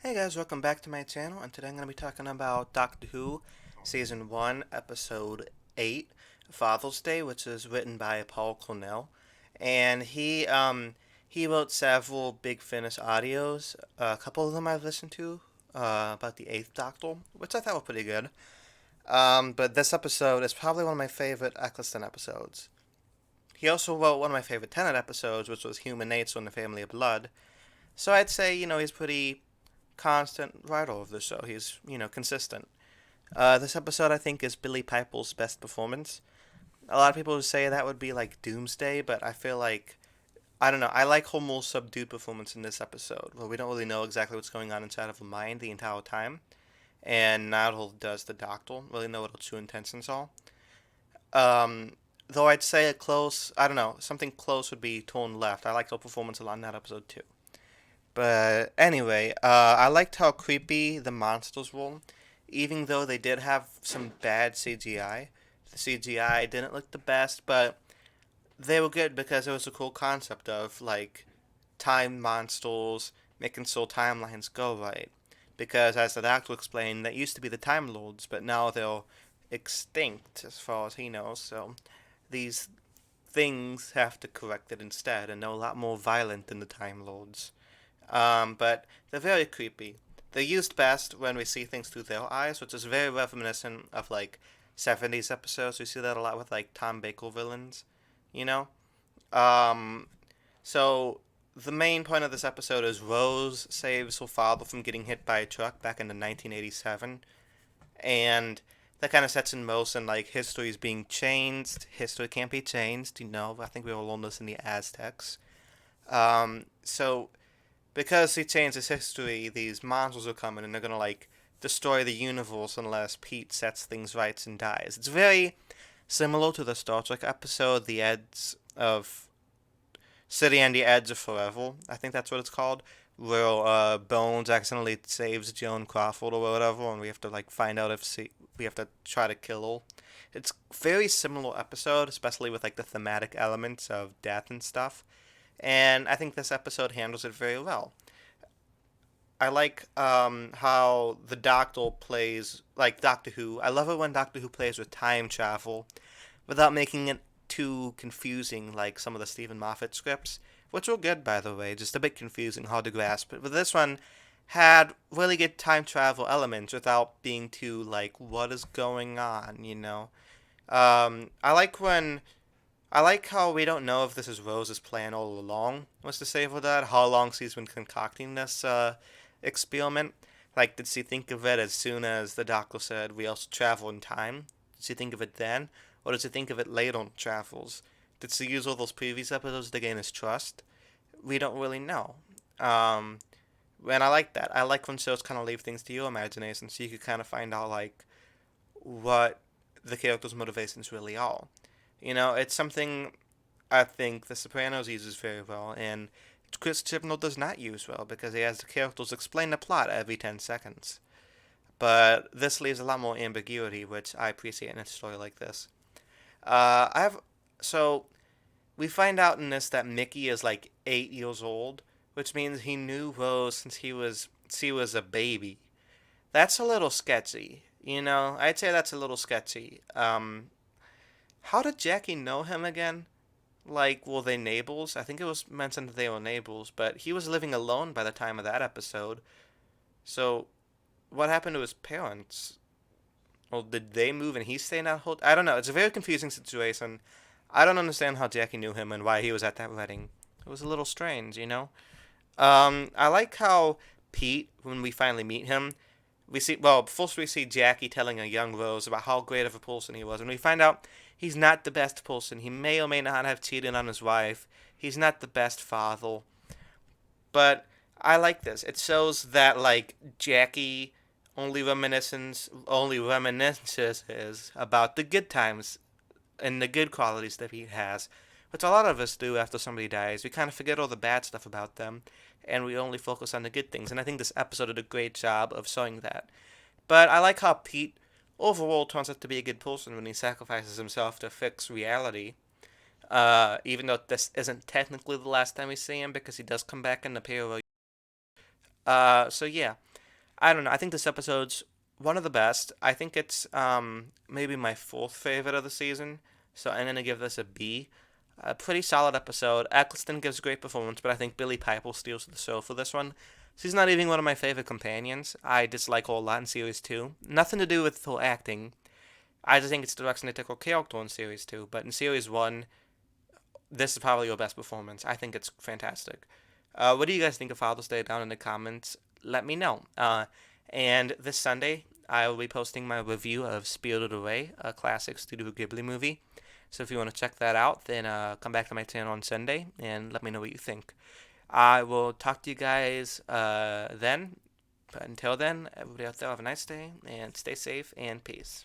Hey guys, welcome back to my channel, and today I'm going to be talking about Doctor Who, Season 1, Episode 8, Father's Day, which is written by Paul Cornell. And he wrote several Big Finish audios. A couple of them I've listened to, about the 8th Doctor, which I thought were pretty good. But this episode is probably one of my favorite Eccleston episodes. He also wrote one of my favorite Tennant episodes, which was Human Nature and the Family of Blood. So I'd say, he's pretty constant writer of the show. He's, consistent. This episode, I think, is Billy Piper's best performance. A lot of people would say that would be like Doomsday, but I feel like, I don't know, I like her more subdued performance in this episode, where we don't really know exactly what's going on inside of her mind the entire time. And Nodal does the Doctor, really know what her true intentions are. Though I'd say a close, I don't know, something close would be Tone Left. I liked her performance a lot in that episode too. But anyway, I liked how creepy the monsters were, even though they did have some bad CGI. The CGI didn't look the best, but they were good because it was a cool concept of like time monsters making so timelines go right. Because as the doctor explained, that used to be the Time Lords, but now they're extinct as far as he knows. So these things have to correct it instead, and they're a lot more violent than the Time Lords. But they're very creepy. They're used best when we see things through their eyes, which is very reminiscent of like 70s episodes. We see that a lot with like Tom Baker villains, you know? Um, so the main point of this episode is Rose saves her father from getting hit by a truck back in the 1987, and that kind of sets in motion like history is being changed. History can't be changed, I think we all learned this in the Aztecs. So because he changed his history, these monsters are coming and they're gonna like destroy the universe unless Pete sets things right and dies. It's very similar to the Star Trek episode, The Edge of City and the Edge of Forever. I think that's what it's called, where Bones accidentally saves Joan Crawford or whatever, and we have to like find out if we have to try to kill her. It's a very similar episode, especially with like the thematic elements of death and stuff. And I think this episode handles it very well. I like how the Doctor plays like Doctor Who. I love it when Doctor Who plays with time travel without making it too confusing like some of the Stephen Moffat scripts, which were good by the way, just a bit confusing, hard to grasp. But this one had really good time travel elements without being too like what is going on. I like when I like how we don't know if this is Rose's plan all along, was to save her dad, how long she's been concocting this experiment. Like, did she think of it as soon as the doctor said we also travel in time? Did she think of it then? Or did she think of it later on travels? Did she use all those previous episodes to gain his trust? We don't really know. Um, and I like that. I like when shows kind of leave things to your imagination so you can kind of find out, like, what the character's motivations really are. It's something I think The Sopranos uses very well, and Chris Chibnall does not use well because he has the characters explain the plot every 10 seconds. But this leaves a lot more ambiguity, which I appreciate in a story like this. I have so we find out in this that Mickey is like 8 years old, which means he knew Rose since she was a baby. That's a little sketchy. I'd say that's a little sketchy. How did Jackie know him again? Like, were they neighbors? I think it was mentioned that they were neighbors, but he was living alone by the time of that episode. So, what happened to his parents? Or did they move and he stayed in that whole? I don't know. It's a very confusing situation. I don't understand how Jackie knew him and why he was at that wedding. It was a little strange. I like how Pete, when we finally meet him, first we see Jackie telling a young Rose about how great of a person he was, and we find out he's not the best person. He may or may not have cheated on his wife. He's not the best father. But I like this. It shows that like Jackie only reminisces about the good times and the good qualities that he has, which a lot of us do after somebody dies. We kind of forget all the bad stuff about them, and we only focus on the good things. And I think this episode did a great job of showing that. But I like how Pete overall turns out to be a good person when he sacrifices himself to fix reality. Even though this isn't technically the last time we see him because he does come back in the parallel. So yeah, I don't know. I think this episode's one of the best. I think it's maybe my fourth favorite of the season. So I'm gonna give this a B. A pretty solid episode. Eccleston gives a great performance, but I think Billy Piper steals the show for this one. She's not even one of my favorite companions. I dislike her a lot in series two. Nothing to do with her acting. I just think it's the direction they took her character in series two. But in series one, this is probably your best performance. I think it's fantastic. What do you guys think of Father's Day? Down in the comments, let me know. And this Sunday, I will be posting my review of Spirited Away, a classic Studio Ghibli movie. So if you want to check that out, then come back to my channel on Sunday and let me know what you think. I will talk to you guys then. But until then, everybody out there have a nice day and stay safe and peace.